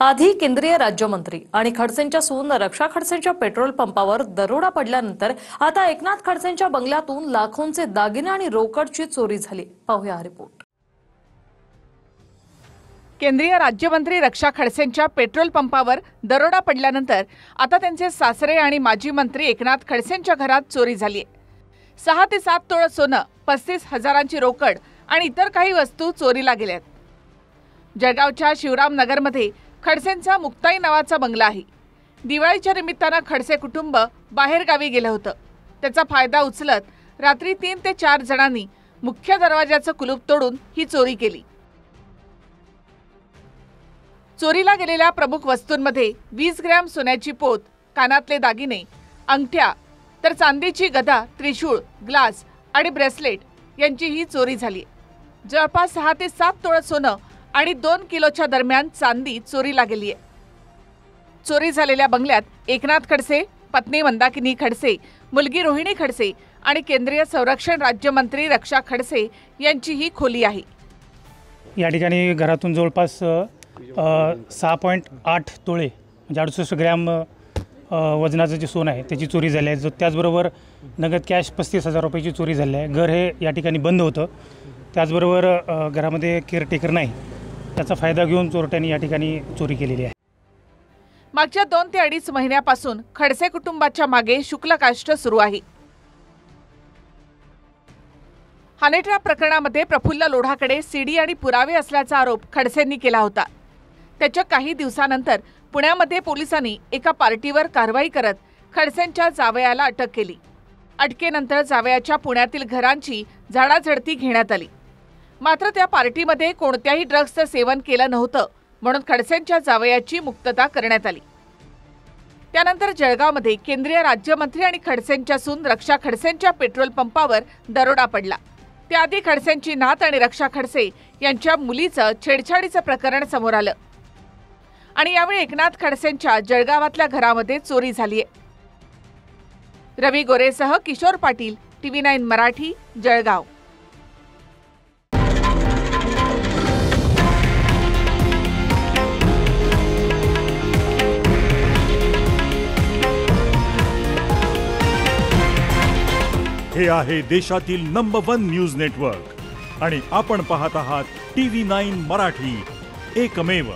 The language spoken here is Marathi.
आधी केंद्रीय राज्यमंत्री आणि खडसेंच्या सून रक्षा खडसेंच्या पेट्रोल पंपावर दरोडा पडल्यानंतर आता एकनाथ खडसेंच्या बंगल्यातून लाखोंचे दागिने आणि रोकडची चोरी झाली। पाहूया हा रिपोर्ट। केंद्रीय राज्यमंत्री रक्षा खडसेंच्या पेट्रोल पंपावर दरोडा पडल्यानंतर आता त्यांचे सासरे आणि माजी मंत्री एकनाथ खडसेंच्या घरात चोरी झाली आहे। 6 ते 7 तोळे सोनं, 35,000ची रोकड आणि इतर काही वस्तू चोरीला गेल्यात। जळगावच्या शिवरामनगरमध्ये खडसेंचा मुक्ताई नावाचा बंगला आहे। दिवाळीच्या निमित्ताने खडसे कुटुंब बाहेर गावी गेलं होतं। त्याचा फायदा उचलत रात्री 3 ते 4 जणांनी मुख्य दरवाजाचं कुलूप तोडून ही चोरी केली। चोरीला गेलेल्या प्रमुख वस्तूंमध्ये 20 ग्रॅम सोन्याची पोत, कानातले दागिने, अंगठ्या, तर चांदीची गदा, त्रिशूळ, ग्लास आणि ब्रेसलेट यांची ही चोरी झाली। जवळपास 6 ते 7 तोळे सोनं आणि 2 किलोच्या दरम्यान चांदी चोरीला गेली आहे। चोरी झालेल्या बंगल्यात एकनाथ खडसे, पत्नी मंदाकिनी खडसे, मुलगी रोहिणी खडसे आणि केंद्रीय संरक्षण राज्यमंत्री रक्षा खडसे यांची ही खोली आहे। या ठिकाणी घरातून जवळपास 6.8 तोळे म्हणजे 68 ग्रॅम वजनाचं जे सोनं आहे त्याची चोरी झाली आहे। त्याचबरोबर नगद कॅश 35,000 रुपयाची चोरी झाली आहे। घर हे या ठिकाणी बंद होतं। त्याचबरोबर घरामध्ये केअरटेकर नाही, त्याचा फायदा घेऊन चोरट्यांनी या ठिकाणी चोरी केलेली आहे। मागच्या 2 ते 2.5 महिन्यापासून खडसे कुटुंबाच्या मागे शुक्लकाष्ठ सुरू आहे। हानेट्रॅप प्रकरणामध्ये प्रफुल्ल लोढाकडे सीडी आणि पुरावे असल्याचा आरोप खडसेंनी केला होता। त्याच्या काही दिवसानंतर पुण्यामध्ये पोलिसांनी एका पार्टीवर कारवाई करत खडसेंच्या जावयाला अटक केली। अटकेनंतर जावयाच्या पुण्यातील घरांची झाडाझडती घेण्यात आली। मात्र त्या पार्टीमध्ये कोणत्याही ड्रग्जचं सेवन केलं नव्हतं म्हणून खडसेंच्या जावयाची मुक्तता करण्यात आली। त्यानंतर जळगावमध्ये केंद्रीय राज्यमंत्री आणि खडसेंच्या सून रक्षा खडसेंच्या पेट्रोल पंपावर दरोडा पडला। त्याआधी खडसेंची नात आणि रक्षा खडसे यांच्या मुलीचं छेडछाडीचं प्रकरण समोर आलं आणि यावेळी एकनाथ खडसेंच्या जळगावातल्या घरामध्ये चोरी झाली आहे। रवी गोरेसह किशोर पाटील, TV9 मराठी, जळगाव। हे आहे देशातील नंबर 1 न्यूज नेटवर्क आणि आपण पाहत आहात TV9 मराठी, एकमेव।